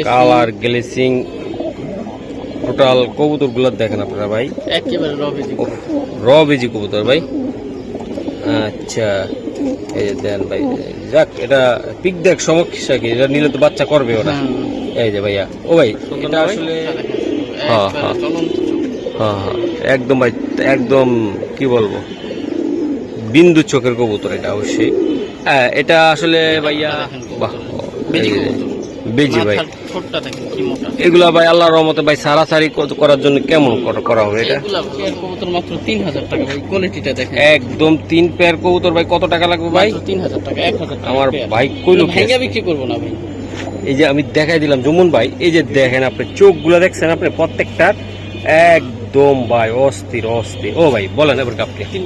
Colour glazing total কবুতর গুলো দেখেন আপনারা ভাই, একেবারে র বেজি কবুতর ভাই। আচ্ছা এই যে দেন ভাই, যাক এটা পিক দেখ সমস্যা কি, এটা নিলে তো বাচ্চা করবে ওরা। এই যে ভাইয়া ও ভাই এটা আসলে হ্যাঁ হ্যাঁ হ্যাঁ একদম ভাই, একদম কি বলবো বিন্দু চোখের কবুতর এটা অবশ্যই। হ্যাঁ এটা আসলে ভাইয়া বাহ বেজি ভাই, এগুলা ভাই আল্লাহর রহমতে ভাই সারাসারি করার জন্য কেমন করা হবে এটা? কবুতর মাত্র 3000 টাকা ভাই, কোয়ালিটিটা দেখেন একদম 3 পেয়ার কবুতর ভাই কত টাকা লাগবে ভাই? 3000 টাকা, 1000 টাকা আমার ভাই কইলো ভাইয়া বিক্রি করব না ভাই। এই যে আমি দেখাই দিলাম জুমন ভাই, এই যে দেখেন আপনি চোখগুলো দেখছেন আপনি প্রত্যেকটার একদম ভাই অস্থির অস্থির। ও ভাই বলেন এবার আপনি 3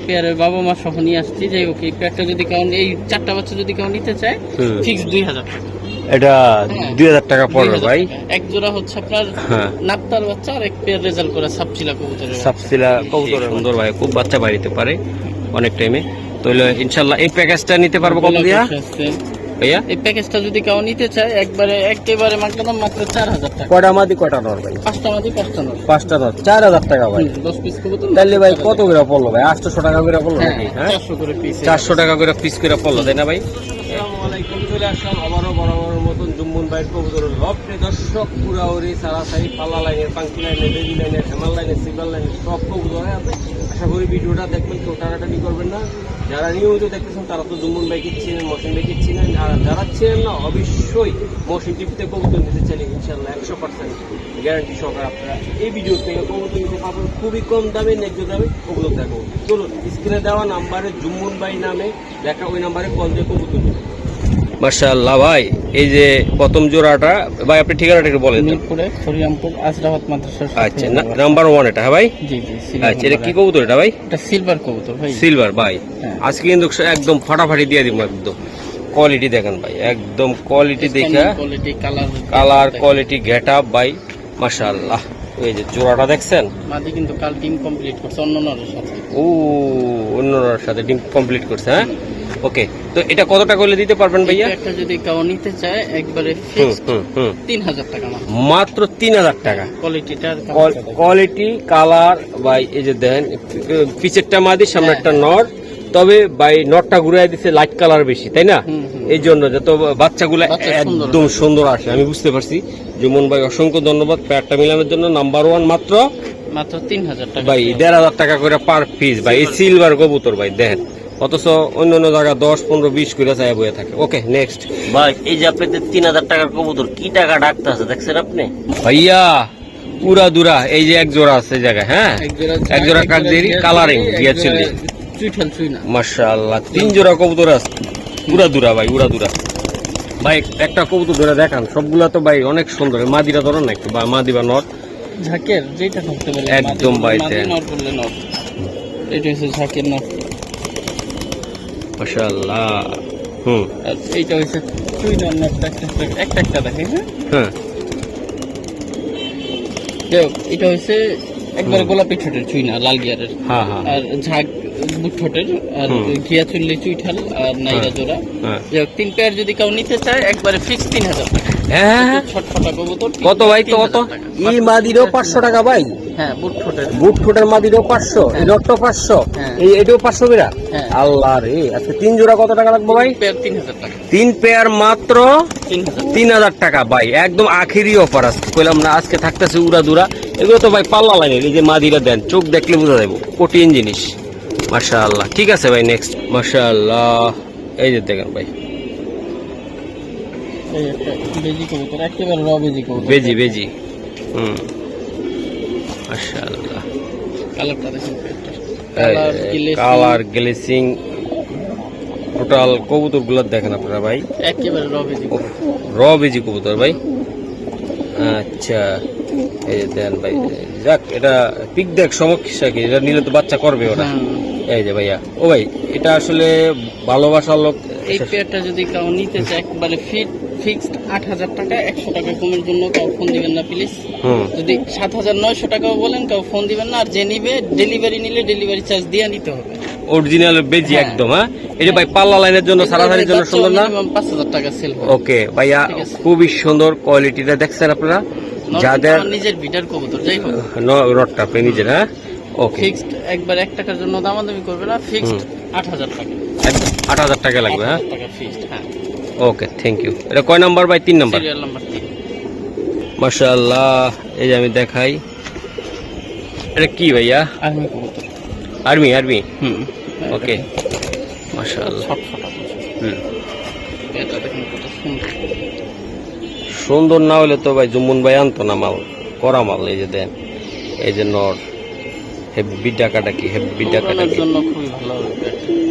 পেয়ারের বাবা মা সহ নিয়ে আসছি, যাই হোক এই পেয়ারটা যদি কাউন এই 4টা বাচ্চা যদি কাউন নিতে চায় ফিক্স 2000 টাকা। এটা 2000 টাকা পড়বে ভাই। এক জোড়া হচ্ছে আপনার নাপ্তার বাচ্চা আর এক পেয়ার রেজাল্ট করা সাপচিলা কবুতরের সাপচিলা কবুতরের সুন্দর ভাই, খুব বাচ্চা বাড়িতে পারে অনেক টাইমে। তো ইনশাআল্লাহ এই প্যাকেজটা নিতে পারবো কত দিয়া ভাইয়া? এই প্যাকেজটা যদি কেউ নিতে চায় একেবারে মাত্র 4000 টাকা। কয়টা মাদি কয়টা নর ভাই? 5টা মাদি 5টা নর। 5টা নর 4000 টাকা ভাই। 10 পিস কবুতর তাহলে ভাই কত করে পড়লো ভাই? 800 টাকা করে পড়লো নাকি? হ্যাঁ 400 করে পিস, 400 টাকা করে পিস করে পড়লো তাই না ভাই? আসসালামু আলাইকুম, চলে আসলাম আবারও বরাবরের মতন জুম্মন ভাইয়ের কবুতরের লফটে। দর্শক পুরাউরি সারাসারি পাল্লা লাইনের, পাঙ্কি লাইনের, বেবি লাইনের, হেমাল লাইনের, সিলভার লাইনের সব কবুতর আছে। আশা করি ভিডিওটা দেখবেন, কেউ টানাটানি করবেন না। যারা নিয়মিত দেখতেছেন তারা তো জুম্মন ভাইকে চিনেন, মহসিন ভাইকে চিনেন, আর যারা চেনেন না অবশ্যই মহসিন টিভিতে কবুতর নিতে চাইলে ইনশাল্লাহ 100% গ্যারান্টি সহকারে আপনারা এই ভিডিও থেকে কবুতর নিতে পারবেন খুবই কম দামে, ন্যায্য দামে কবুতর দেখো। চলুন স্ক্রিনে দেওয়া নাম্বারে জুম্মন ভাই নামে দেখা ওই নাম্বারে কল দিয়ে কবুতর নিতে। মাশাআল্লাহ ভাই, এই যে প্রথম জোড়াটা ভাই আপনি ঠিকানাটা একটু বলেন। মিরপুরে খরিয়ামপুর আশরাফাত মাদ্রাসা। আচ্ছা নাম্বার 1 এটা? হ্যাঁ ভাই জি জি। আচ্ছা এটা কি কবুতর এটা ভাই? এটা সিলভার কবুতর ভাই। সিলভার ভাই, আজকে কিন্তু একদম ফাটাফাটি দিয়ে দিব একদম। কোয়ালিটি দেখেন ভাই, একদম কোয়ালিটি দেখা, কোয়ালিটি কালার কোয়ালিটি গেটআপ ভাই মাশাআল্লাহ। এই যে জোড়াটা দেখছেন, মাদি কিন্তু কাল টিম কমপ্লিট করছে অন্যর সাথে। ও অন্যর সাথে টিম কমপ্লিট করছে। হ্যাঁ ওকে, তো এটা কত টাকা হলে দিতে পারবেন ভাইয়া? একটা যদি কেউ নিতে চায় একবারে ফিক্সড 3000 টাকা মাত্র 3000 টাকা। কোয়ালিটি কালার ভাই, এই যে দেখেন পিছেরটা মাদি সামনে একটা নর, তবে ভাই নটটা ঘুরাই দিচ্ছে লাইট কালার বেশি তাই না? এই জন্য যত বাচ্চাগুলো একদম সুন্দর আসে, আমি বুঝতে পারছি। জুমন ভাই অসংখ্য ধন্যবাদ পেয়ারটা মিলানোর জন্য। নাম্বার 1 মাত্র 3000 টাকা ভাই, 1500 টাকা করে পার পিস ভাই। এই সিলভার কবুতর ভাই দেখেন, অথচ অন্য অন্য জায়গা 10, 15, 20 করে চাই বয়ে থাকে। ওকে নেক্সট ভাই, এই যে আপনাদের 3000 টাকার কবুতর কি টাকা ডাকতে আছে দেখছেন আপনি ভাইয়া? পুরা দুরা এই যে এক জোড়া আছে জায়গায়। হ্যাঁ এক জোড়া কাকদেরি কালারিং গিয়েছিল মাশাআল্লাহ। 3 জোড়া কবুতর আছে পুরা দুরা ভাই, উড়া দুরা ভাই। একটা কবুতর ধরে দেখান, সবগুলা তো ভাই অনেক সুন্দর। মাদিরা ধরো না একটু, বা মাদি বা নট ঝাঁকের যেটা থাকতে পারে একদম ভাই। নট বললে নট, এটা হচ্ছে ঝাঁকের নট মাশাআল্লাহ। এইটা হচ্ছে চুই নটটা একটা দেখেন। হ্যাঁ এটা হচ্ছে একবারে গোলাপি ঠোঁটের চুই না, লাল গিয়ারের। আর ঝাঁক বুট ঠোঁটের, আর ঘিয়া চুল্লি চুইঠাল আর নাইরা জোড়া। 3 পেয়ার যদি কেউ নিতে চায় একবারে ফিক্স 3000 টাকা। হ্যাঁ ছটফটা কবুতর কত ভাই? তো কত? এই মাদিরও 500 টাকা ভাই। হ্যাঁ বুট ঠোঁটের মাদিরও 500, এই নটটা 500, এই এটাও 500 বিরা। আল্লাহ রে, আজকে 3 জোড়া কত টাকা লাগবে ভাই? 3000 টাকা। 3 পেয়ার মাত্র 3000 টাকা ভাই, একদম আখেরি অফার আজকে কইলাম না। আজকে থাকতেছে উড়া দুরা, এগুলো তো ভাই পাল্লা লাইনের। এই যে মাদিরা দেন, চোখ দেখলে বোঝা যাবে কঠিন জিনিস মাশাআল্লাহ। ঠিক আছে ভাই নেক্সট মাশাআল্লাহ। এই যে দেখেন ভাই বেজি কবুতর, একেবারে র বেজি কবুতর, বেজি মাশাআল্লাহ। কালারটা দেখেন, কালার গ্লেসিং টোটাল কবুতর গুলো দেখেন আপনারা ভাই, একেবারে র বেজি কবুতর ভাই। আচ্ছা এই যে দেন ভাই, যাক এটা পিক দেখ সমস্যা কি, এটা নিলে তো বাচ্চা করবে ওরা। এই যে ভাইয়া ও ভাই, এটা আসলে ভালোবাসার লোক। এই পেয়ারটা যদি কেউ নিতে চায় একবারে ফিক্সড 8,000 টাকা, 100 টাকা কমের জন্য কাউ ফোন দিবেন না প্লিজ। যদি 7,900 টাকাও বলেন কাউ ফোন দিবেন না। আর যে নিবে ডেলিভারি নিলে ডেলিভারি চার্জ দিয়ে নিতে হবে। অরিজিনাল বেজি একদম। হ্যাঁ, এটা ভাই পাল্লা লাইনের জন্য সারাসারির জন্য সুন্দর না? 5,000 টাকা সেল হবে। ওকে ভাইয়া, খুবই সুন্দর কোয়ালিটিটা দেখছেন আপনারা। যাদের নিজের বিটার কবুতর, যাই হোক রডটা আপনি নিজের। হ্যাঁ, ওকে। ফিক্সড একবার 1 টাকার জন্য দামাদামি করবে না। ফিক্সড 8,000 টাকা, 8,000 টাকা লাগবে। হ্যাঁ, 8,000 টাকা ফিক্সড। হ্যাঁ, ওকে, থ্যাংক ইউ। এটা কয় নাম্বার ভাই? 3 নাম্বার। Serial number 3। মাশাআল্লাহ, এই যে আমি দেখাই, এটা কি ভাইয়া? আর্মি কবুতর। Army army. ওকে, ওকে, মাশাআল্লাহ। এটা দেখুন কত সুন্দর। সুন্দর না হলে তো ভাই জুম্মন ভাই আনতো না মাল, করা মাল। এই যে দেন, এই যে নর হেভি ডাকাটা, কি হেভি ডাকাটা, উড়ানোর জন্য খুবই ভালো হবে।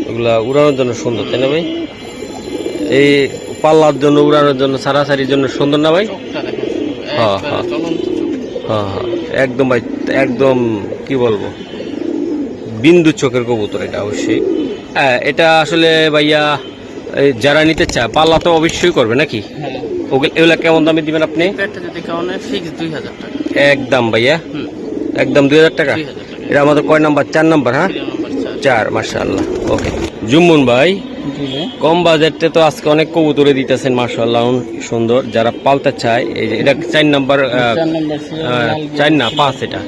ওগুলা উড়ানোর জন্য সুন্দর, তাই না ভাই? এই পাল্লার জন্য, উড়ানোর জন্য, সারাসারির জন্য সুন্দর না ভাই? চোখটা দেখেন, হ্যাঁ, একবারে হ্যাঁ। চলন্ত চোখ। হ্যাঁ হ্যাঁ, একদম ভাই, একদম কি বলবো, বিন্দু চোখের কবুতর এটা অবশ্যই। হ্যাঁ, এটা আসলে ভাইয়া যারা নিতে চায় পাল্লা তো অবশ্যই করবে নাকি? হ্যাঁ, এগুলা কেমন দামে দিবেন আপনি? পেটটা যদি কাউনে ফিক্স 2,000 টাকা। একদম ভাইয়া, একদম 2,000 টাকা। 2,000 টাকা। এটা আমাদের কয় নাম্বার? 4 নাম্বার। হ্যাঁ, সিরিয়াল নাম্বার 4। 4। মাশাআল্লাহ, ওকে। জুম্মন ভাই, কম বাজেটে তো আজকে অনেক কবুতরে দিতেছেন মাশাআল্লাহ, সুন্দর। যারা পালতে চায়, এই যে এটা 4 নাম্বার, 4 নাম্বার সিরিয়াল। 4 না 5, এটা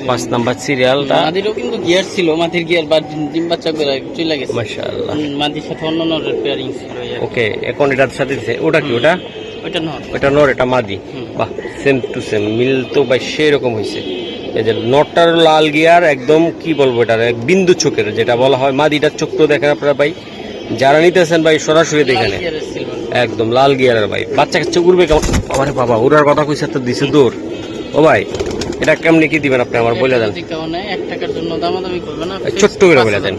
5 নাম্বার সিরিয়ালটা। মাদিরও কিন্তু গিয়ার ছিল, মাদির গিয়ার বা ডিম বাচ্চা করে চলে গেছে। মাশাআল্লাহ, মাদির সাথে অন্য নরের পেয়ারিং ছিল। ওকে, এখন এটার সাথে দিছে। ওটা কি? ওটা ওইটা নর, ওটা নর, এটা মাদি। বাহ, সেম টু সেম, মিল তো ভাই সেরকম হয়েছে। এই যে নটটার লাল গিয়ার, একদম কি বলবো, এটা বিন্দু চোখের যেটা বলা হয়। মাদিটার চোখ তো দেখেন আপনারা ভাই, যারা নিতেছেন ভাই সরাসরি দেখেন, একদম লাল গিয়ারের ভাই। বাচ্চা কাচ্চা উড়বে কেমন? আমার বাবা, উড়ার কথা কইছে তো দিছে দূর। ও ভাই, এটা কেমনে কি দিবেন আপনি আমার বলে দেন। 1 টাকার জন্য দামাদামি করবে না, ছোট্ট করে বলে দেন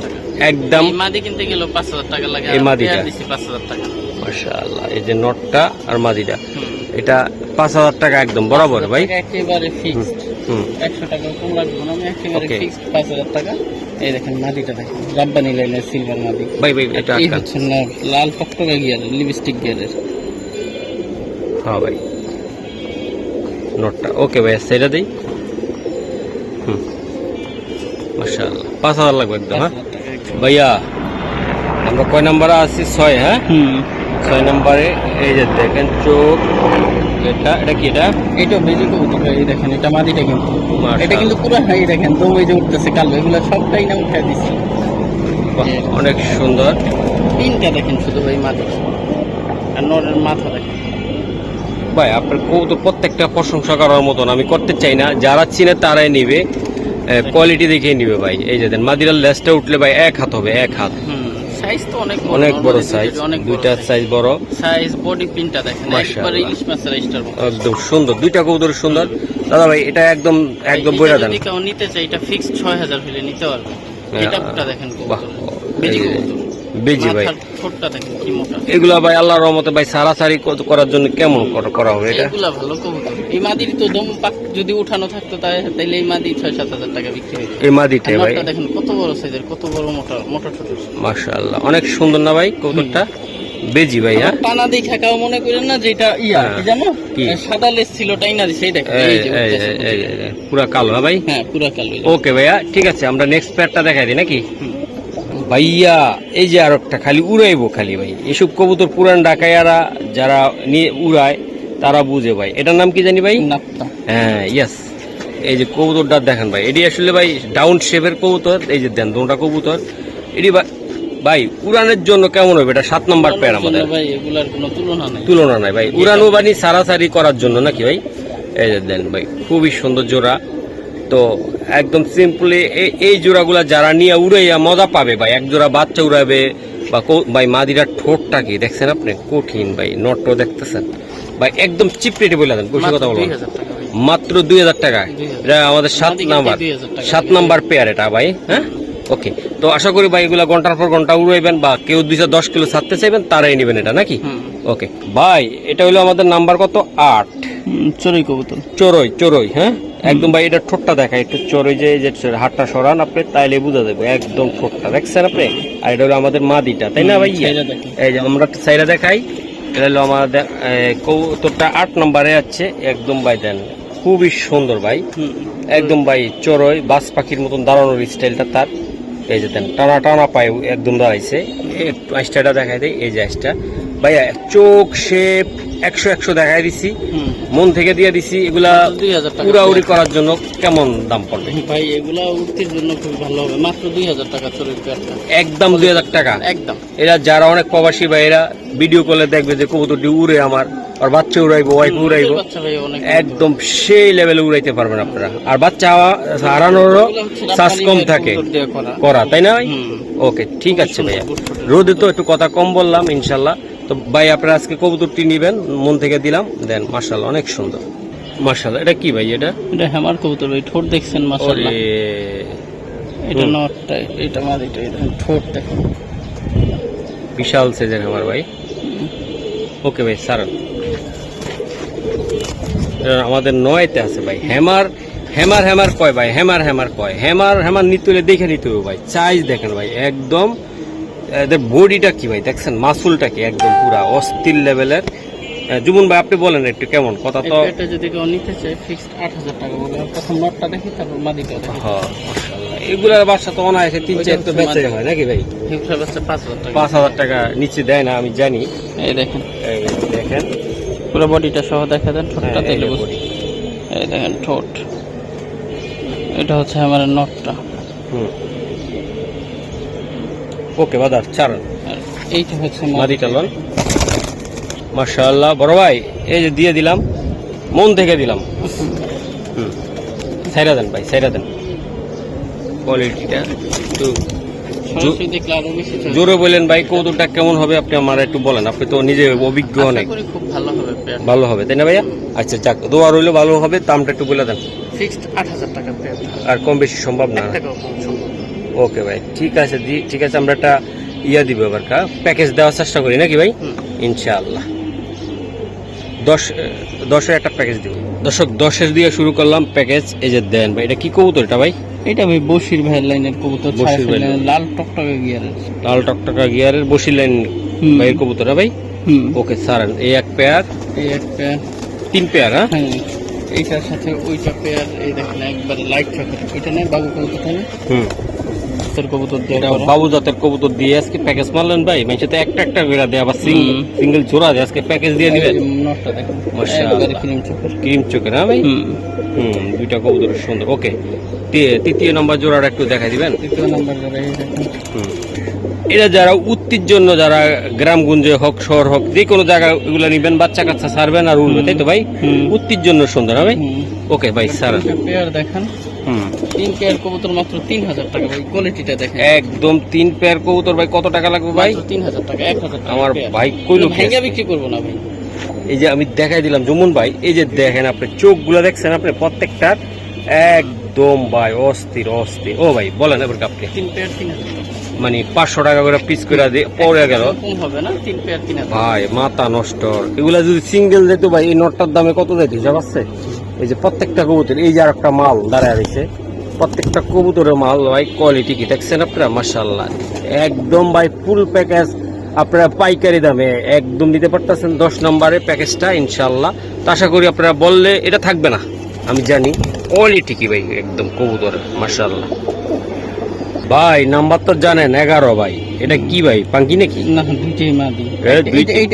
একদম। মাদি কিনতে গেল 5,000 টাকা লাগে, এই মাদিটা দিছি 5,000 টাকা। মাশাআল্লাহ, এই যে নটটা আর মাদিটা, এটা 5,000 টাকা একদম বরাবর ভাই, একেবারে ফিক্সড। 100 টাকা কম লাগবে না, আমি একেবারে ফিক্সড 5,000 টাকা। এই দেখেন মাদিটা দেখেন, রাব্বানি লাইনের সিলভার মাদি ভাই। ভাই এটা এই হচ্ছে না, লাল টকটকা গিয়ারের, লিপস্টিক গিয়ারের। হ্যাঁ ভাই, নটটা ওকে ভাই, সেটা দেই। মাশাআল্লাহ, 5,000 লাগবে একদম। হ্যাঁ ভাইয়া, আমরা কয় নাম্বারে আছি? 6। হ্যাঁ, 6 নাম্বারে। এই যে দেখেন চোখ, এটা কি? এটা বেজি কবুতর। এই দেখেন, এটা মাদিটা কিন্তু, এটা কিন্তু পুরো হাই দেখেন, দম এই যে উঠতেছে কালো, এগুলো সবটাই না উঠাই দিছি। অনেক সুন্দর। 3টা দেখেন শুধু ভাই মাদি, আর নরের মাথা দেখেন ভাই। আপনার কবুতর প্রত্যেকটা প্রশংসা করার মতন আমি করতে চাই না, যারা চিনে তারাই নিবে, কোয়ালিটি দেখে নিবে ভাই। এই যে দেন, মাদিরার লেজটা উঠলে ভাই 1 হাত হবে, 1 হাত। সাইজ তো অনেক বড় সাইজ, দুইটা সাইজ বড় সাইজ। বডি প্রিন্টটা দেখেন, একবারে ইলিশ মাছের স্টার মতো, একদম সুন্দর। দুইটা কবুতর সুন্দর দাদা ভাই। এটা একদম বইরা দেন। যদি কেউ নিতে চাই, এটা ফিক্স 6,000 হলে নিতে পারবে। এটা পুরো দেখেন কবুতর, বেজি কবুতর, বেজি ভাই। ঠোঁটটা দেখেন কি মোটা। এগুলা ভাই আল্লাহর রহমতে ভাই সারাসারি করার জন্য কেমন করা হবে এটা? এগুলা ভালো কবুতর। এই মাদির তো দম পাক যদি উঠানো থাকতো তাইলে এই মাদি 6-7 হাজার টাকা বিক্রি হতো। এই মাদিটা ভাই দেখেন কত বড় সাইজের, কত বড় মোটা ছোট। মাশাআল্লাহ, অনেক সুন্দর না ভাই কবুতরটা? বেজি ভাই। হ্যাঁ, টানা দেখা কাউ মনে করেন না যে এটা জানো সাদা লেস ছিল, টাইনা দিছে। এই দেখেন, পুরা কালো না ভাই? হ্যাঁ, পুরা কালো। ওকে ভাইয়া, ঠিক আছে, আমরা নেক্সট প্যাডটা দেখাই দিই নাকি ভাইয়া? এই যে আর একটা খালি উড়াইবো খালি ভাই, এসব কবুতর পুরান ঢাকাইয়ারা যারা নিয়ে উড়ায় তারা বুঝে ভাই। এটার নাম কি জানি ভাই? নাপ্তা। হ্যাঁ, ইয়েস। এই যে কবুতরটা দেখেন ভাই, এটি আসলে ভাই ডাউন শেপের কবুতর। এই যে দেন দুটা কবুতর, এটি ভাই উড়ানের জন্য কেমন হবে? এটা 7 নাম্বার পেয়ার আমাদের ভাই, এগুলার কোনো তুলনা নাই ভাই। উড়ানো বানি সারাসারি করার জন্য নাকি ভাই? এই যে দেন ভাই, খুবই সুন্দর জোড়া। তো একদম সিম্পলি এই জোড়াগুলা যারা নিয়ে উড়াইয়া মজা পাবে ভাই, এক জোড়া বাচ্চা উড়াবে বা ভাই। মাদিরার ঠোঁটটা কি দেখছেন আপনি? কঠিন ভাই, নটও দেখতেছেন ভাই, একদম চিপ রেটে বলে দেন। বেশি কথা বলবেন, মাত্র 2,000 টাকা। এটা আমাদের 7 নাম্বার পেয়ার এটা ভাই। হ্যাঁ, ওকে। তো আশা করি ভাই এগুলা ঘন্টার পর ঘন্টা উড়াইবেন, বা কেউ 210 কিলো ছাড়তে চাইবেন তারাই নেবেন এটা নাকি? ওকে ভাই, এটা হলো আমাদের নাম্বার কত? 8। চড়ুই কবুতর, চড়ুই। হ্যাঁ, একদম ভাই। এটা ঠোঁটটা দেখা একটু, চড়ুই যে হাতটা সরান আপনি, তাইলে বুঝা যাবে একদম ঠোঁটটা দেখছেন আপনি। আর এটা হলো আমাদের মাদিটা, তাই না ভাই? এই যে আমরা সাইরা দেখাই, এটা হলো আমাদের কবুতরটা 8 নম্বরে আছে একদম ভাই দেন খুবই সুন্দর ভাই একদম ভাই চড়ই বাস পাখির মতন দাঁড়ানোর স্টাইলটা তার এই যে দেন টানা টানা পায়ে একদম দাঁড়াইছে একটু আইসটা দেখাই দেয় এই যে আইসটা ভাইয়া চোখ শেপ 100 দেখাই দিছি মন থেকে দিয়ে দিছি এগুলা 2000 টাকা উড়াউড়ি করার জন্য কেমন দাম পড়বে ভাই এগুলা উঠতির জন্য খুব ভালো হবে মাত্র 2000 টাকা চড়ুই পেয়ারটা একদম 2000 টাকা একদম এরা যারা অনেক প্রবাসী ভাইরা ভিডিও কলে দেখবে যে কবুতরটি উড়ে আমার আর বাচ্চা উড়াইবো ওয়াইফ উড়াইবো বাচ্চা ভাই অনেক একদম সেই লেভেলে উড়াইতে পারবেন আপনারা আর বাচ্চা হারানোরও চাষ কম থাকে করা তাই না ভাই ওকে ঠিক আছে ভাইয়া রোদে তো একটু কথা কম বললাম ইনশাল্লাহ তো ভাই আপনারা আজকে কবুতরটি নিবেন মন থেকে দিলাম দেন মাশাআল্লাহ অনেক সুন্দর মাশাআল্লাহ এটা কি ভাই এটা হ্যামার কবুতর ভাই ঠোঁট দেখছেন মাশাআল্লাহ এটা নটটা এটা মাদিটা এটা ঠোঁট দেখুন বিশাল সাইজের হ্যামার ভাই ওকে ভাই সারান আমাদের 9তে আছে ভাই হ্যামার কয় ভাই হ্যামার কয় হ্যামার নিতে হলে দেখে নিতে হবে ভাই সাইজ দেখেন ভাই একদম এদের বডিটা কি ভাই দেখছেন মাসুলটা কি একদম পুরা অস্থির লেভেলের জুমুন ভাই আপনি বলেন একটু কেমন কথা তো এটা যদি কেউ নিতে চায় ফিক্সড 8000 টাকা বলে প্রথম নটটা দেখি তারপর মাদিটা দেখি হ্যাঁ মাশাআল্লাহ এগুলার বাচ্চা তো অনায়াসে 3-4 তো বেচে হয় নাকি ভাই এগুলা বাচ্চা 5000 টাকা 5000 টাকা নিচে দেয় না আমি জানি এই দেখেন পুরো বডিটা সহ দেখা দেন ঠোঁটটা তেলে বুঝি এই দেখেন ঠোঁট এটা হচ্ছে আমার নটটা ওকে বাদার চারণ আর এইটা হচ্ছে মাদিটা লন মাশাআল্লাহ বড় ভাই এই যে দিয়ে দিলাম মন থেকে দিলাম সাইরা দেন ভাই সাইরা দেন কোয়ালিটিটা একটু সরাসরি দেখলে আরো বেশি জোরে বলেন ভাই কৌতুকটা কেমন হবে আপনি আমার একটু বলেন আপনি তো নিজে অভিজ্ঞ অনেক খুব ভালো হবে পেয়ার ভালো হবে তাই না ভাইয়া আচ্ছা যাক দোয়া রইলো ভালো হবে দামটা একটু বলে দেন ফিক্সড 8000 টাকা পেয়ার আর কম বেশি সম্ভব না ওকে ভাই ঠিক আছে ঠিক আছে আমরা একটা দিব এবার প্যাকেজ দেওয়ার চেষ্টা করি নাকি ভাই ইনশাআল্লাহ 10 একটা প্যাকেজ দিব দর্শক 10 দিয়ে শুরু করলাম প্যাকেজ এই যে দেন ভাই এটা কি কবুতর এটা ভাই এটা ভাই বশির ভাইয়ের লাইনের কবুতর লাল টকটকা গিয়ারের বশির লাইন ভাইয়ের কবুতর ভাই ওকে স্যার এই এক পেয়ার 3 পেয়ার হ্যাঁ এইটার সাথে ওইটা পেয়ার এই দেখেন একবারে লাইট চকের এটা নেই বাবু কবুতর না কবুতর দিয়ে বাবু জাতের কবুতর দিয়ে আজকে প্যাকেজ মারলেন ভাই মানে তো একটা করে দেয় আবার সিঙ্গেল জোড়া দিয়ে আজকে প্যাকেজ দিয়ে দিবেন নটটা দেখেন মাশাআল্লাহ ক্রিম চোখের হ্যাঁ ভাই দুইটা কবুতর সুন্দর ওকে তৃতীয় নম্বর জোড়াটা একটু দেখাই দিবেন তৃতীয় নম্বর জোড়া এই দেখেন এটা যারা উত্তির জন্য যারা গ্রামগঞ্জে হোক শহর হোক যে কোনো জায়গায় এগুলো নিবেন বাচ্চা কাচ্চা ছাড়বেন আর উঠবে তাই তো ভাই উত্তির জন্য সুন্দর হবে ওকে ভাই স্যার পেয়ার দেখেন 3 পেয়ার কবুতর মাত্র 3000 টাকা ভাই কোয়ালিটিটা দেখেন একদম 3 পেয়ার কবুতর ভাই কত টাকা লাগবে ভাই 3000 টাকা 1000 টাকা আমার ভাই কইলো ভাঙা বিক্রি করব না ভাই এই যে আমি দেখাই দিলাম জুমুন ভাই এই যে দেখেন আপনি চোখগুলো দেখছেন আপনি প্রত্যেকটার একদম ভাই অস্থির ও ভাই বলেন এবার আপনি 3 পেয়ার 3000 টাকা মানে 500 টাকা করে পিস করে দিয়ে পড়ে গেল কম হবে না 3 পেয়ার 3000 ভাই মাথা নষ্ট এগুলা যদি সিঙ্গেল যেত ভাই এই নটটার দামে কত যেত হিসাব আছে এই যে প্রত্যেকটা কবুতর এই যে আর একটা মাল দাঁড়ায় রয়েছে প্রত্যেকটা কবুতরের মাল ভাই কোয়ালিটি কি দেখছেন আপনারা মাশাআল্লাহ একদম ভাই ফুল প্যাকেজ আপনারা পাইকারি দামে একদম দিতে পারতেছেন 10 নম্বরের প্যাকেজটা ইনশাআল্লাহ তো আশা করি আপনারা বললে এটা থাকবে না আমি জানি কোয়ালিটি কি ভাই একদম কবুতরের মাশাআল্লাহ ভাই নাম্বার তো জানেন 11 ভাই এটা কি ভাই পাঙ্কি নাকি না দুইটাই মাদি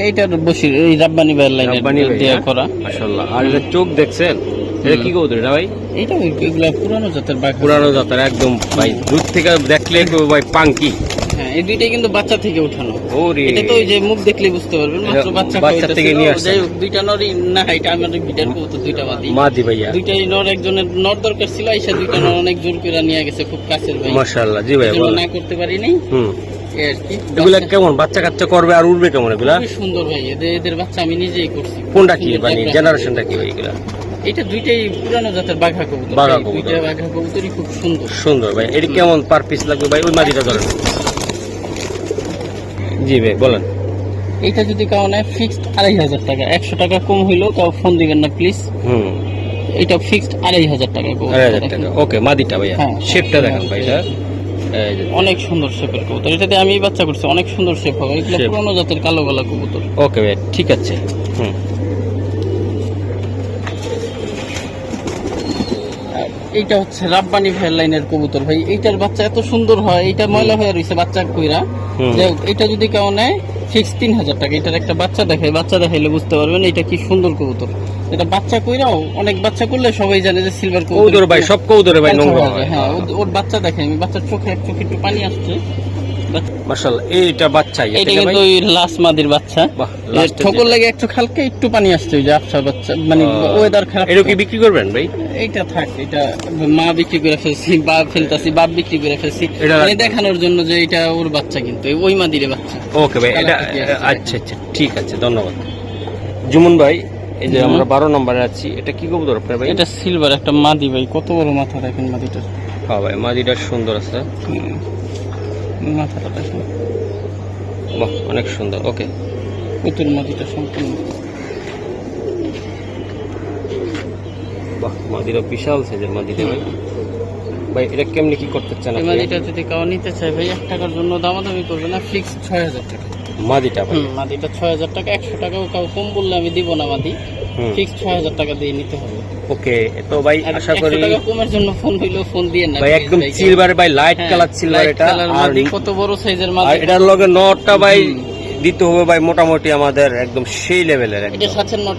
এইটা বসির এই রাব্বানি ভাইয়ের লাইনের দেয়া করা মাশাআল্লাহ আর এটা চোখ দেখছেন এটা কি কবুতর এটা ভাই এইটা এগুলা পুরানো জাতের একদম ভাই দূর থেকে দেখলে ভাই পাঙ্কি হ্যাঁ এই দুইটাই কিন্তু বাচ্চা থেকে উঠানো ওরে এটা তো ওই যে মুখ দেখলে বুঝতে পারবেন মাত্র বাচ্চা থেকে নিয়ে আসছে দুইটা নরই না এটা আমাদের ভিটার কবুতর দুইটা মাদি ভাইয়া দুইটাই নর একজনের নর দরকার ছিল আইসা দুইটা নর অনেক জোর করে নিয়ে গেছে খুব কাছের ভাই মাশাআল্লাহ জি ভাই না করতে পারি নাই এগুলা কেমন বাচ্চা কাচ্চা করবে আর উড়বে কেমন এগুলা খুব সুন্দর ভাই এদের বাচ্চা আমি নিজেই করছি কোনটা কি মানে জেনারেশনটা কি ভাই এগুলা এটা দুইটাই পুরানো জাতের বাঘা কবুতর দুইটা বাঘা কবুতরই খুব সুন্দর ভাই এটা কেমন পার পিস লাগবে ভাই ওই মাদিটা ধরেন জি ভাই বলেন এইটা যদি কাউ নেয় ফিক্সড 2500 টাকা 100 টাকা কম হইলেও কাউ ফোন দিবেন না প্লিজ এটা ফিক্সড 2500 টাকা 2500 টাকা ওকে মাদিটা ভাইয়া শেপটা দেখেন ভাই এটা এই যে অনেক সুন্দর শেপের কবুতর, এটাতে আমি বাচ্চা করছি, অনেক সুন্দর শেপ হবে। এগুলো Shape. পুরনো জাতের কালো গলা কবুতর। ওকে ভাই, ঠিক আছে। আর এইটা হচ্ছে রাব্বানি ভাইয়ের লাইনের কবুতর ভাই, এইটার বাচ্চা এত সুন্দর হয়, এইটা ময়লা হয়ে রয়েছে বাচ্চা কইরা। এটা যদি কেউ নেয় ফিক্স 3000 টাকা। এটার একটা বাচ্চা দেখাই, বাচ্চা দেখাইলে বুঝতে পারবেন এটা কি সুন্দর কবুতর। এটা বাচ্চা কইরাও অনেক বাচ্চা করলে সবাই জানে যে সিলভার কবুতর ভাই, সব কবুতরে ভাই নোংরা হয়। হ্যাঁ, ওর বাচ্চা দেখাই আমি, বাচ্চার চোখে একটু পানি আসছে। মাশাআল্লাহ, এইটা বাচ্চা এটা কিন্তু ওই লাস মাদির বাচ্চা, ঠোকর লাগে একটু হালকা একটু পানি আসছে, ওই যে আফসা বাচ্চা, মানে ওয়েদার খারাপ। এটা কি বিক্রি করবেন ভাই? এইটা থাক, এটা মা বিক্রি করে ফেলছি, বাপ ফেলতাছি, বাপ বিক্রি করে ফেলছি, মানে দেখানোর জন্য যে এটা ওর বাচ্চা, কিন্তু ওই মাদিরে বাচ্চা। ওকে ভাই, এটা আচ্ছা আচ্ছা, ঠিক আছে, ধন্যবাদ। জুমন ভাই, এই যে আমরা 12 নম্বরে আছি, এটা কি কবুতর আপনার ভাই? এটা সিলভার একটা মাদি ভাই, কত বড় মাথা দেখেন মাদিটার। হ্যাঁ ভাই, মাদিটা সুন্দর আছে, মাথাটা দেখেন, বাহ অনেক সুন্দর। ওকে, পুতুল মাদিটা সম্পূর্ণ, বাহ মাদিটা বিশাল সাইজের মাদিটা ভাই। ভাই এটা কেমনি কি করতে চান এই আপনি? মাদিটা যদি কাউ নিতে চায় ভাই 1 টাকার জন্য দামাদামি করবে না, ফিক্স 6000 টাকা মাদিটা ভাই? মাদিটা 6000 টাকা। 100 টাকাও কাউ কম বললে আমি দিব না, মাদি ফিক্স 6000 টাকা দিয়ে নিতে হবে। ওকে, তো ভাই আশা করি 100 টাকা কমের জন্য ফোন হইলো, ফোন দিয়ে না ভাই, একদম সিলভার ভাই, লাইট কালার সিলভার এটা। আর মাদি কত বড় সাইজের মাদি, আর এটার লগে নটটা ভাই দিতে হবে ভাই মোটামুটি আমাদের একদম সেই লেভেলের। এটা 18,000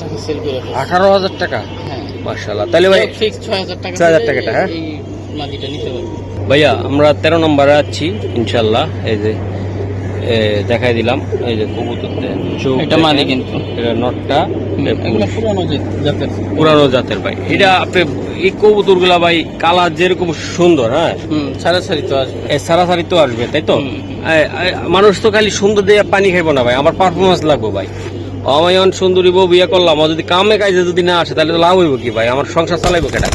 টাকা সেল করে ফেলছে। 18,000 টাকা? হ্যাঁ মাশাআল্লাহ, তাহলে ভাই ফিক্স 6000 টাকা, 6000 টাকাটা। হ্যাঁ এই মাদিটা নিতে পারবে ভাইয়া, আমরা 13 নম্বরে আছি ইনশাআল্লাহ। এই যে দেখাই দিলাম, এই যে কবুতরদের চোখ, এটা মাদি কিন্তু এটা নটটা এগুলো পুরানো জাতের, পুরানো জাতের ভাই। এটা আপনি এই কবুতরগুলা ভাই কালার যেরকম সুন্দর, হ্যাঁ সারাসারি তো আসবে, সারাসারি তো আসবে, তাই তো? মানুষ তো খালি সুন্দর দিয়ে পানি খাইবো না ভাই, আমার পারফরমেন্স লাগবে ভাই। আমি এখন সুন্দরী বউ বিয়ে করলাম, আর যদি কামে কাজে যদি না আসে তাহলে তো লাভ হইব কি ভাই? আমার সংসার চালাইবো কেটা?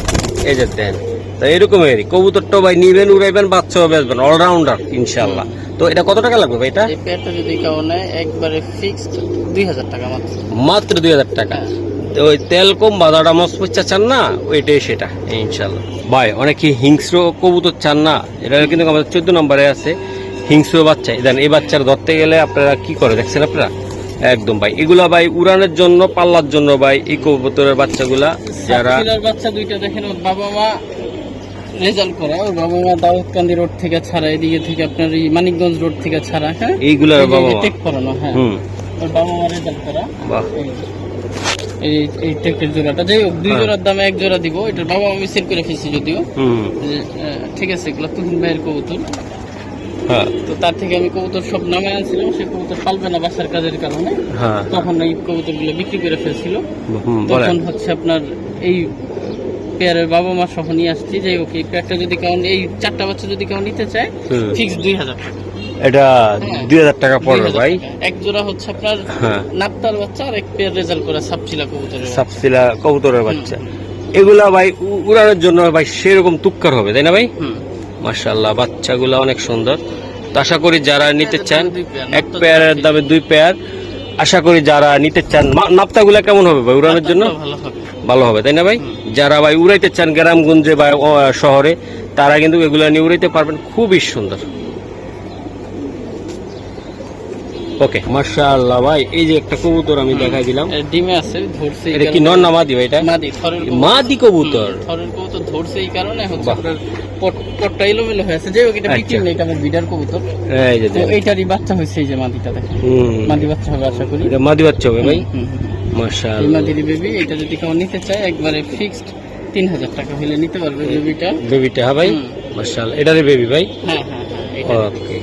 এই যে দেন, তো এরকমই কবুতরটা ভাই নিবেন, উড়াইবেন, বাচ্চাও বেচবেন, অলরাউন্ডার ইনশাআল্লাহ। তো এটা কত টাকা লাগবে ভাই? এটা এই পেয়ারটা যদি কেউ নেয় একবারে ফিক্সড 2000 টাকা মাত্র, মাত্র 2000 টাকা। তো ওই তেল কম বাজারটা মস্পচ্চা চান না, ওইটাই সেটা ইনশাআল্লাহ। ভাই অনেকে হিংস্র কবুতর চান না, এটা কিন্তু আমাদের 14 নম্বরে আছে হিংস্র বাচ্চা। এই বাচ্চার ধরতে গেলে আপনারা কি করে দেখছেন আপনারা? একদম ভাই, এগুলা ভাই উড়ানের জন্য, পাল্লার জন্য ভাই এই কবুতরের বাচ্চাগুলা। যারা বাচ্চা দুইটা দেখেন, ওর বাবা মা রেজাল্ট করা, ওর বাবা মা দাউদকান্দি রোড থেকে ছাড়া, এদিকে থেকে আপনার এই মানিকগঞ্জ রোড থেকে ছাড়া। হ্যাঁ, এইগুলার বাবা মা টেক করানো। হ্যাঁ, ওর বাবা মা রেজাল্ট করা। বাহ, এই টেকের জোড়াটা যাই হোক, 2 জোড়ার দামে 1 জোড়া দিব। এটার বাবা আমি সেল করে ফেলছি যদিও। ঠিক আছে, এগুলো তুহিন ভাইয়ের কবুতর। হ্যাঁ, তো তার থেকে আমি কবুতর সব নামে আনছিলাম, সে কবুতর পালবে না বাসার কাজের কারণে। হ্যাঁ, তখন এই কবুতরগুলো বিক্রি করে ফেলছিল। তখন হচ্ছে আপনার এই পেয়ারের বাবা মা সহ নিয়ে আসছি। যাই হোক, এই পেয়ারটা যদি কেউ, এই 4টা বাচ্চা যদি কেউ নিতে চায় ফিক্স 2000 টাকা। এটা 2000 টাকা পড়বে ভাই। এক জোড়া হচ্ছে আপনার নাপ্তার বাচ্চা, আর এক পেয়ার রেজাল্ট করা সাপচিলা কবুতরের, সাপচিলা কবুতরের বাচ্চা। এগুলা ভাই উড়ানোর জন্য ভাই সেরকম তুক্কার হবে, তাই না ভাই? মাশাআল্লাহ, বাচ্চাগুলা অনেক সুন্দর। তো আশা করি যারা নিতে চান, এক পেয়ারের দামে 2 পেয়ার। আশা করি যারা নিতে চান, নাপ্তাগুলা কেমন হবে ভাই উড়ানোর জন্য? ভালো হবে, তাই না ভাই? যারা ভাই উড়াইতে চান গ্রামগঞ্জে বা শহরে, তারা কিন্তু এগুলা নিয়ে উড়াইতে পারবেন, খুবই সুন্দর। ওকে, মাশাআল্লাহ ভাই, এই যে একটা কবুতর আমি দেখাই দিলাম, ডিমে আছে, ধরছে। এটা কি নর না মাদি ভাই? এটা মাদি, মাদি কবুতর। থরের কবুতর ধরছে, এই কারণে হচ্ছে আপনার পটটা এলোমেলো হয়েছে। যে এটা বিক্রি নেই, এটা আমার বিডার কবুতর। এই যে এইটারই বাচ্চা হয়েছে, এই যে মাদিটা দেখেন, মাদি বাচ্চা হবে আশা করি। এটা মাদি বাচ্চা হবে ভাই, মাশাআল্লাহ। এই মাদির বেবি, এটা যদি কেউ নিতে চায় একবারে ফিক্সড 3000 টাকা হলে নিতে পারবে বেবিটা। হ্যাঁ ভাই, মাশাআল্লাহ, এটারই বেবি ভাই? হ্যাঁ। ওকে,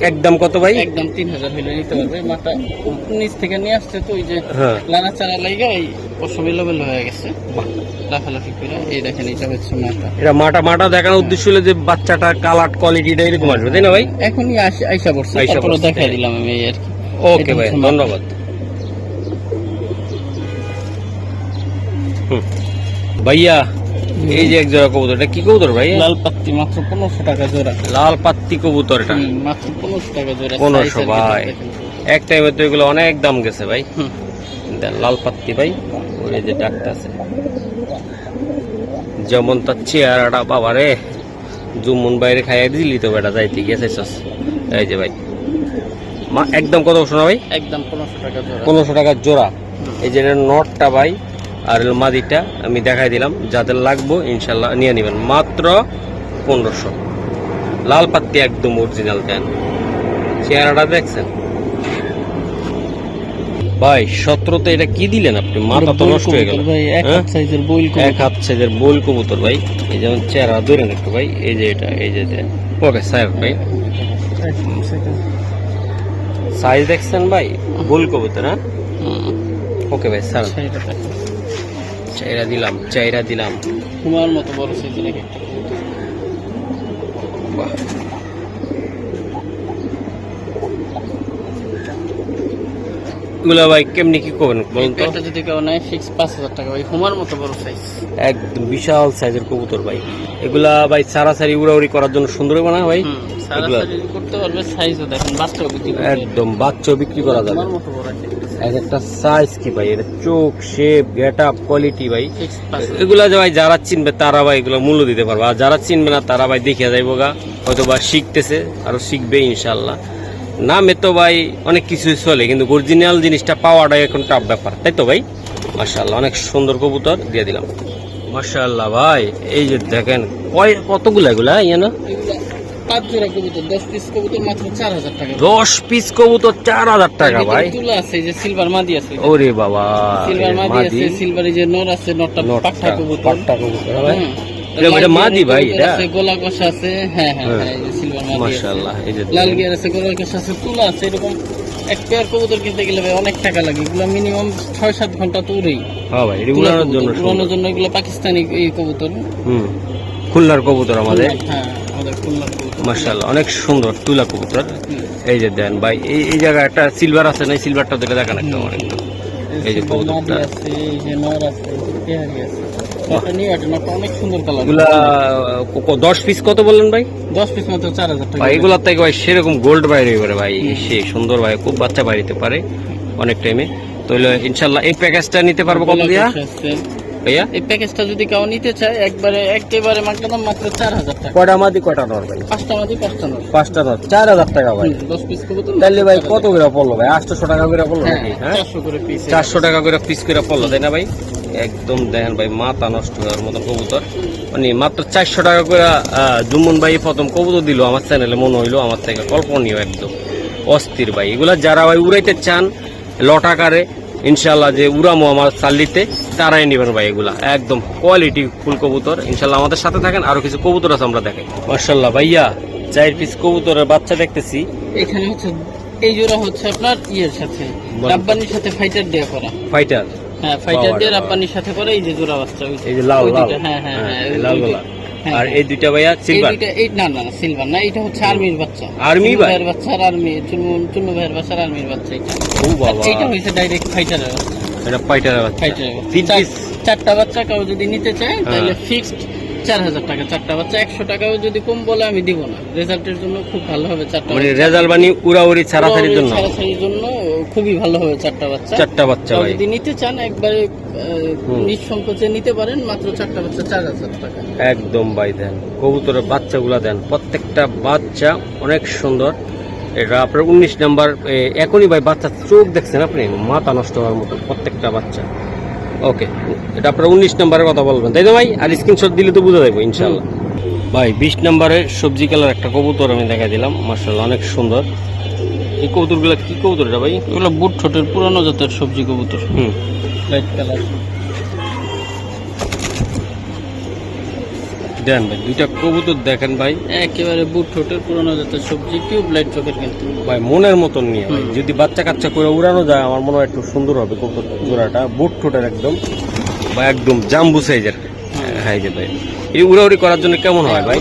একদম কত ভাই? একদম 3000 হলে নিতে পারবে। মাথা নিচ থেকে নিয়ে আসছে, তো ওই যে লানা চারা লাগা এই পশম এলোমেলো হয়ে গেছে, লাফালাফি করে। এই দেখেন, এটা হচ্ছে মাথা। এটা মাটা দেখানোর উদ্দেশ্য হলো যে বাচ্চাটা কালার কোয়ালিটিটা এরকম আসবে, তাই না ভাই? এখনই আইসা পড়ছে, তারপরে দেখাই দিলাম আমি আর কি। ওকে ভাই, ধন্যবাদ। ভাইয়া, এই যে এক জোড়া কবুতর, এটা কি কবুতর ভাই? লাল পাত্তি, মাত্র 1500 টাকা জোড়া। লাল পাত্তি কবুতর, এটা মাত্র 1500 টাকা জোড়া। 1500 ভাই, এক টাইমে তো এগুলো অনেক দাম গেছে ভাই। লাল পাত্তি ভাই, ওই যে ডাকটা আছে, যেমন তার চেহারাটা বাবা রে, জুমুন বাইরে খাইয়ে দিলি তো বেটা যাইতে গিয়েছে। এই যে ভাই একদম কত শোনা ভাই? একদম 1500 টাকা জোড়া। 1500 টাকা জোড়া। এই যে নটটা ভাই আর মাদিটা আমি দেখাই দিলাম, যাদের লাগবো ইনশাল্লাহ নিয়ে নেবেন মাত্র 1500। লাল পাত্তি একদম অরিজিনাল দেন। চেহারাটা দেখছেন ভাই? 17তে এটা কি দিলেন আপনি? মাথা তো নষ্ট হয়ে গেল ভাই। এক হাত সাইজের বইল কবুতর, এক হাত সাইজের বইল কবুতর ভাই। এই যেমন চেহারা ধরেন একটু ভাই। এই যে এটা, এই যে ওকে স্যার ভাই সাইজ দেখছেন ভাই? বইল কবুতর। হ্যাঁ ওকে ভাই স্যার, চাইরা দিলাম, চাইরা দিলাম। তোমার মতো বড় সাইজের একটা বাহ, এগুলা ভাই কেমনি কি করবেন বলুন তো? এটা যদি কেউ নেয় ফিক্স 5000 টাকা ভাই। তোমার মতো বড় সাইজ, একদম বিশাল সাইজের কবুতর ভাই। এগুলা ভাই সারাসারি উড়াউড়ি করার জন্য সুন্দর হবে না ভাই? সারাসারি করতে পারবে। সাইজও দেখেন, বাচ্চাও বিক্রি করবে, একদম বাচ্চাও বিক্রি করা যাবে। তোমার মতো বড় এক একটা সাইজ কি ভাই, এটা চোখ, শেপ, গেটআপ, কোয়ালিটি ভাই। ফিক্স 5000। এগুলা যে ভাই যারা চিনবে তারা ভাই এগুলো মূল্য দিতে পারবে, আর যারা চিনবে না তারা ভাই দেখিয়া যাইব গা, হয়তো বা শিখতেছে, আরো শিখবে ইনশাল্লাহ। নামে তো ভাই অনেক কিছুই চলে, কিন্তু অরিজিনাল জিনিসটা পাওয়াটাই এখন টাফ ব্যাপার, তাই তো ভাই? মাশাআল্লাহ অনেক সুন্দর কবুতর দিয়ে দিলাম। মাশাআল্লাহ ভাই, এই যে দেখেন কতগুলা এগুলা ইয়ে না? 5 জোড়া কবুতর, 10 পিস কবুতর মাত্র 4000 টাকা। 10 পিস কবুতর 4000 টাকা ভাই। তুলা আছে, এই যে সিলভার মাদি আছে। ওরে বাবা, সিলভার মাদি আছে, সিলভার এই যে নর আছে, নরটা পাঠা কবুতর। পাঠা কবুতর ভাই, এটা মাদি ভাই, এটা গোলা কষা আছে। হ্যাঁ হ্যাঁ হ্যাঁ, এই যে সিলভার মাদি আছে। মাশাআল্লাহ, এই যে লাল গিয়ার আছে, গোলা কষা আছে, তুলা আছে। এরকম এক পেয়ার কবুতর কিনতে গেলে ভাই অনেক টাকা লাগে। এগুলো মিনিমাম 6-7 ঘন্টা তো উড়েই। হ্যাঁ ভাই, এগুলো উড়ানোর জন্য, উড়ানোর জন্য এগুলো পাকিস্তানি এই কবুতর। খুলনার কবুতর আমাদের। হ্যাঁ, আমাদের খুলনার কবুতর। মাশাআল্লাহ অনেক সুন্দর তুলা কবুতর। এই যে দেন ভাই, এই জায়গায় একটা সিলভার আছে না? সিলভারটা দেখে দেখেন একটা আমার একটু। এই যে কবুতরটা আছে, এই যে নর আছে, পেয়ারি আছে। এটা নিউ এটা নরটা অনেক সুন্দর কালার। এগুলা 10 পিস কত বললেন ভাই? 10 পিস মাত্র 4000 টাকা ভাই। এগুলা থেকে ভাই সেরকম গোল্ড বাইরে করে ভাই, সে সুন্দর ভাই, খুব বাচ্চা বাইরেতে পারে অনেক টাইমে। তো ইনশাআল্লাহ এই প্যাকেজটা নিতে পারবো কত দিয়া ভাইয়া? এই প্যাকেজটা যদি কেউ নিতে চায় একেবারে মাত্র 4000 টাকা। কয়টা মাদি কয়টা নর ভাই? 5টা মাদি 5টা নর। 5টা নর 4000 টাকা ভাই। 10 পিস কবুতর তাহলে ভাই কত করে পড়লো ভাই? 800 টাকা করে পড়লো নাকি? হ্যাঁ 400 করে পিস। 400 টাকা করে পিস করে পড়লো, তাই না ভাই? একদম দেখেন ভাই, মাথা নষ্ট হওয়ার মতো কবুতর। মানে মাত্র 400 টাকা করে জুমন ভাই প্রথম কবুতর দিল আমার চ্যানেলে, মনে হইলো আমার থেকে কল্পনীয়, একদম অস্থির ভাই। এগুলা যারা ভাই উড়াইতে চান লট আকারে ইনশাল্লাহ, যে উড়ামো আমার চাল্লিতে, তারাই নেবেন ভাই। এগুলা একদম কোয়ালিটি ফুল কবুতর। ইনশাল্লাহ আমাদের সাথে থাকেন, আরো কিছু কবুতর আছে আমরা দেখাই। মাশাআল্লাহ ভাইয়া, 4 পিস কবুতরের বাচ্চা দেখতেছি। এখানে হচ্ছে এই জোড়া হচ্ছে আপনার ইয়ের সাথে, রাব্বানির সাথে ফাইটার দেয়া করা। ফাইটার? হ্যাঁ, ফাইটার দিয়ে রাব্বানির সাথে করে। এই যে জোড়া বাচ্চা, এই যে লাল লাল। হ্যাঁ হ্যাঁ হ্যাঁ, লাল গোলা। আর এই দুইটা ভাইয়া সিলভার? এই না না সিলভার না, এটা হচ্ছে আর্মির বাচ্চা। আর্মি ভাইয়ের বাচ্চা, আর আর্মি চুন্নু ভাইয়ের বাচ্চা, আর আর্মির বাচ্চা। এটা ও বাবা, এটা হইছে ডাইরেক্ট ফাইটারের বাচ্চা। এটা ফাইটারের বাচ্চা। ফাইটারের বাচ্চা 3 পিস, 4টা বাচ্চা কেউ যদি নিতে চায় তাহলে ফিক্সড 4000 টাকা। 4টা বাচ্চা 100 টাকাও যদি কম বলে আমি দিব না। রেজাল্টের জন্য খুব ভালো হবে 4টা। মানে রেজাল্ট বানি উড়াউড়ি ছাড়াছাড়ির জন্য, ছাড়াছাড়ির জন্য খুবই ভালো হবে 4টা বাচ্চা। 4টা বাচ্চা ভাই যদি নিতে চান একবারে নিঃসংকোচে নিতে পারেন, মাত্র 4টা বাচ্চা 4000 টাকা। একদম ভাই। দেন কবুতরের বাচ্চাগুলা দেন, প্রত্যেকটা বাচ্চা অনেক সুন্দর। এটা আপনার 19 নাম্বার। এখনই ভাই বাচ্চা চোখ দেখছেন আপনি, মাথা নষ্ট হওয়ার মতো প্রত্যেকটা বাচ্চা। ওকে, এটা আপনার 19 নাম্বারের কথা বলবেন, তাই তো ভাই? আর স্ক্রিনশট দিলে তো বোঝা যাবে ইনশাল্লাহ। ভাই 20 নাম্বারে সবজি কালার একটা কবুতর আমি দেখা দিলাম, মাশাআল্লাহ অনেক সুন্দর। এই কবুতরগুলো কি কবুতর এটা ভাই? এগুলো বুট ঠোঁটের পুরানো জাতের সবজি কবুতর। Light colour. দেন ভাই দুইটা কবুতর দেখেন ভাই, একেবারে বুট ঠোঁটের পুরানো জাতের সবজি, টিউব লাইট চোখের কিন্তু ভাই মনের মতন নিয়ে ভাই। যদি বাচ্চা কাচ্চা করে উড়ানো যায় আমার মনে হয় একটু সুন্দর হবে কবুতর জোড়াটা। বুট ঠোঁটের একদম বা একদম জাম্বু সাইজের। হ্যাঁ যে ভাই, এই উড়াউড়ি করার জন্য কেমন হয় ভাই?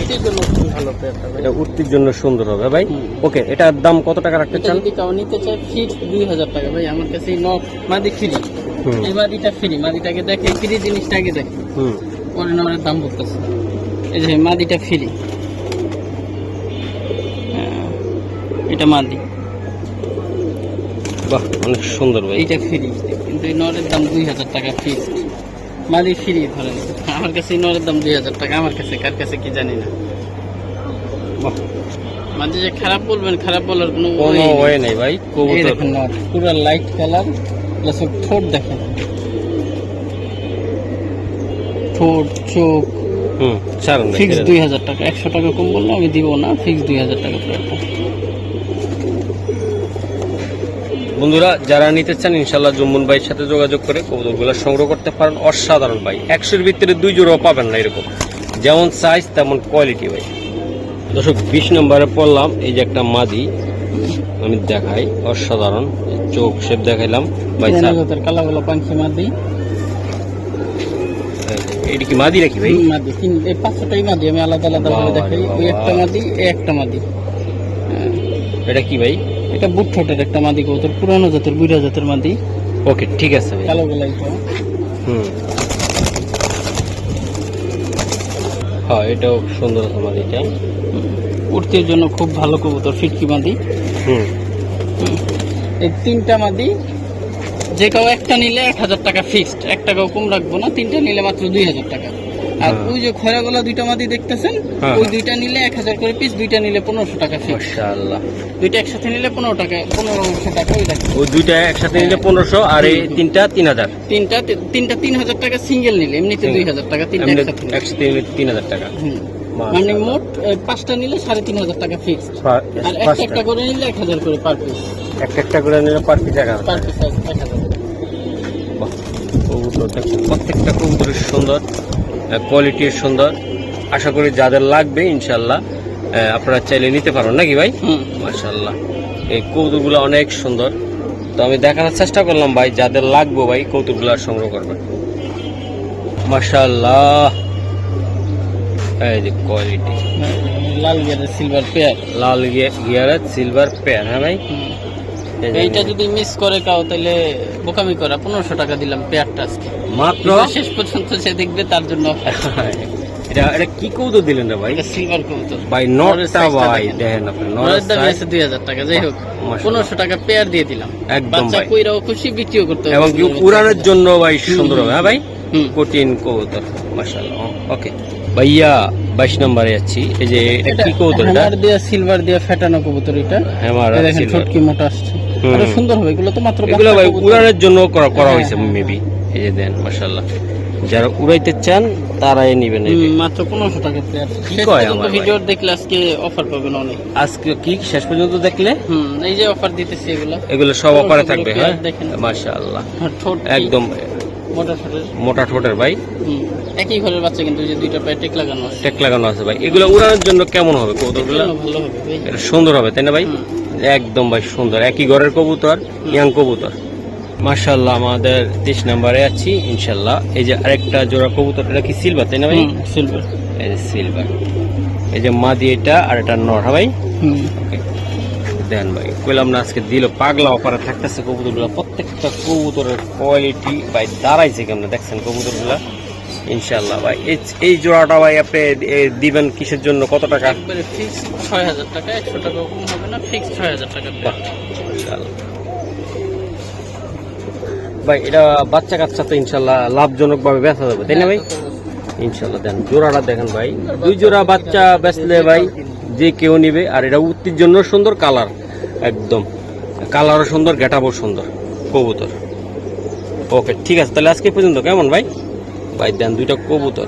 এটা উঠতির জন্য সুন্দর হবে ভাই। ওকে, এটার দাম কত টাকা রাখতে চান? যদি কেউ নিতে চায় ফিক্স 2000 টাকা ভাই। আমার কাছে এই মাদি ফ্রি, এই মাদিটা ফ্রি। মাদিটাকে দেখে, ফ্রি জিনিসটাকে দেখে পরে নরের দাম বলতেছে। এই যে মাদিটা ফ্রি, এটা মাদি। বাহ, অনেক সুন্দর ভাই। এইটা ফ্রি, কিন্তু এই নরের দাম 2000 টাকা ফিক্সড। মাদি ফ্রি ধরেন। আমার কাছে এই নরের দাম 2000 টাকা, আমার কাছে, কার কাছে কি জানি না। মাঝে যে খারাপ বলবেন, খারাপ বলার কোনো ওয়ে নেই ভাই। কবুতর দেখেন না, পুরো লাইট কালার প্লাস ঠোঁট দেখেন, ঠোঁট চোখ। ছাড়ুন ভাই, ফিক্স 2000 টাকা, 100 টাকা কম বললে আমি দিব না, ফিক্স 2000 টাকা প্লেয়ারটা। বন্ধুরা যারা নিতে চান ইনশাল্লাহ জুম্মন ভাইয়ের সাথে যোগাযোগ করে কবুতরগুলো সংগ্রহ করতে পারেন। অসাধারণ ভাই, 100-এর ভিতরে 2 জোড়াও পাবেন না এরকম, যেমন সাইজ তেমন কোয়ালিটি ভাই। দর্শক 20 নম্বরে পড়লাম, এই যে একটা মাদি আমি দেখাই, অসাধারণ চোখ শেপ দেখাইলাম ভাই। কালা কালা পাখি মাদি, এটা কি মাদি নাকি ভাই? মাদি, এই 5টাই মাদি, আমি আলাদা আলাদা ভাবে দেখাই। ওই একটা মাদি, এই একটা মাদি। এটা কি ভাই? এটা বুট ঠোঁটের একটা মাদি কবুতর, পুরানো জাতের, বুড়া জাতের মাদি। ওকে ঠিক আছে ভাই। কালো গলা এটা। হ্যাঁ এটাও সুন্দর আছে মাদিটা, উড়তির জন্য খুব ভালো কবুতর, ফিটকি মাদি। এই 3টা মাদি, যে কেউ একটা নিলে 1000 টাকা ফিক্সড, 1 টাকাও কম রাখবো না। 3টা নিলে মাত্র 2000 টাকা। আর ওই যে খয়রা গলা 2টা মাদি দেখতেছেন, ওই 2টা নিলে 1000 করে পিস, 2টা নিলে 1500 টাকা ফিক্স। মাশাআল্লাহ, 2টা একসাথে নিলে 15 টাকা, 1500 টাকা। ওই দেখেন ওই 2টা একসাথে নিলে 1500, আর এই 3টা 3000। 3টা 3000 টাকা সিঙ্গেল নিলে, এমনিতে 2000 টাকা। 3টা একসাথে নিলে 3000 টাকা। মানে মোট 5টা নিলে 3500 টাকা ফিক্সড। আর একটা করে নিলে 1000 করে পার পিস। একটা করে নিলে পার পিস 1000। Per piece 1000। কবুতর দেখুন, প্রত্যেকটা কবুতরের সুন্দর, কোয়ালিটির সুন্দর। আশা করি যাদের লাগবে ইনশাল্লাহ আপনারা চাইলে নিতে পারেন নাকি ভাই? মাশাআল্লাহ, এই কবুতরগুলো অনেক সুন্দর। তো আমি দেখানোর চেষ্টা করলাম ভাই, যাদের লাগবে ভাই কবুতরগুলো সংগ্রহ করবেন। মাশাআল্লাহ, এই যে কোয়ালিটি, লাল গিয়ারের সিলভার পেয়ার, লাল গিয়ারের সিলভার পেয়ার। হ্যাঁ ভাই, এইটা যদি মিস করে কাও তাহলে বোকামি করা। 1500 টাকা দিলাম পেয়ারটা আজকে মাত্র, শেষ পর্যন্ত সে দেখবে তার জন্য। এটা কি কবুতর দিলেন রে ভাই? এটা সিলভার কবুতর ভাই, নটটা ভাই দেখেন আপনি, নরের দাম আছে 2000 টাকা। যাই হোক, 1500 টাকা পেয়ার দিয়ে দিলাম। একদম বাচ্চা ভাই, কইরাও খুশি, বিক্রিও করতে হবে, এবং কি উড়ানোর জন্য ভাই সুন্দর হবে। হ্যাঁ ভাই, কঠিন কবুতর মাশাআল্লাহ। ওকে ভাইয়া 22 নম্বরে যাচ্ছি। এই যে এটা কি কবুতর? এটা হ্যামার দিয়া সিলভার দিয়া ফেটানো কবুতর। এটা হ্যামার দেখেন, ছোটকি মোটা আসছে, আরো সুন্দর হবে। এগুলো তো মাত্র এগুলো ভাই উড়ানোর জন্য করা হয়েছে মেবি। এই যে দেন মাশাআল্লাহ, যারা উড়াইতে চান তারাই নেবেন। মাত্র 1500 টাকা পেয়ার। কি কয় আমার ভিডিও দেখলে আজকে অফার পাবেন অনেক। আজকে কি শেষ পর্যন্ত দেখলে এই যে অফার দিতেছি, এগুলো সব অফারে থাকবে। হ্যাঁ মাশাআল্লাহ, ঠোঁট একদম মোটা ঠোঁটের ভাই। একই ঘরের বাচ্চা, কিন্তু যে 2টা পায়ে টেক লাগানো আছে। টেক লাগানো আছে ভাই। এগুলো উড়ানোর জন্য কেমন হবে কবুতরগুলো? ভালো হবে ভাই, এটা সুন্দর হবে তাই না ভাই? একদম ভাই সুন্দর, একই ঘরের কবুতর, ইয়াং কবুতর মাশাআল্লাহ। আমাদের 23 নম্বরে আছি ইনশাআল্লাহ। এই যে আরেকটা জোড়া কবুতর, এটা কি সিলভার তাই না ভাই? সিলভার, এই যে সিলভার, এই যে মাদি এটা, আর এটা নর। হ্যাঁ ভাই, ওকে দেন ভাই। কইলাম না আজকে দিল পাগলা অফারে থাকতেছে কবুতরগুলো। প্রত্যেকটা কবুতরের কোয়ালিটি ভাই দাঁড়াইছে কেমন দেখছেন কবুতরগুলা ইনশাআল্লাহ ভাই। এই জোড়াটা ভাই আপনি দিবেন কিসের জন্য, কত টাকা? একবারে ফিক্স 6000 টাকা, 100 টাকা কম হবে না, ফিক্স 6000 টাকা ইনশাআল্লাহ ভাই। এটা বাচ্চা কাচ্চা তো ইনশাআল্লাহ লাভজনক ভাবে বেচা যাবে তাই না ভাই? ইনশাআল্লাহ দেন জোড়াটা দেখেন ভাই, 2 জোড়া বাচ্চা বেচলে ভাই যে কেউ নিবে। আর এটা উত্তির জন্য সুন্দর, কালার একদম, কালারও সুন্দর, গেটআপও সুন্দর কবুতর। ওকে ঠিক আছে, তাহলে আজকে পর্যন্ত কেমন ভাই? ভাই দেন 2টা কবুতর।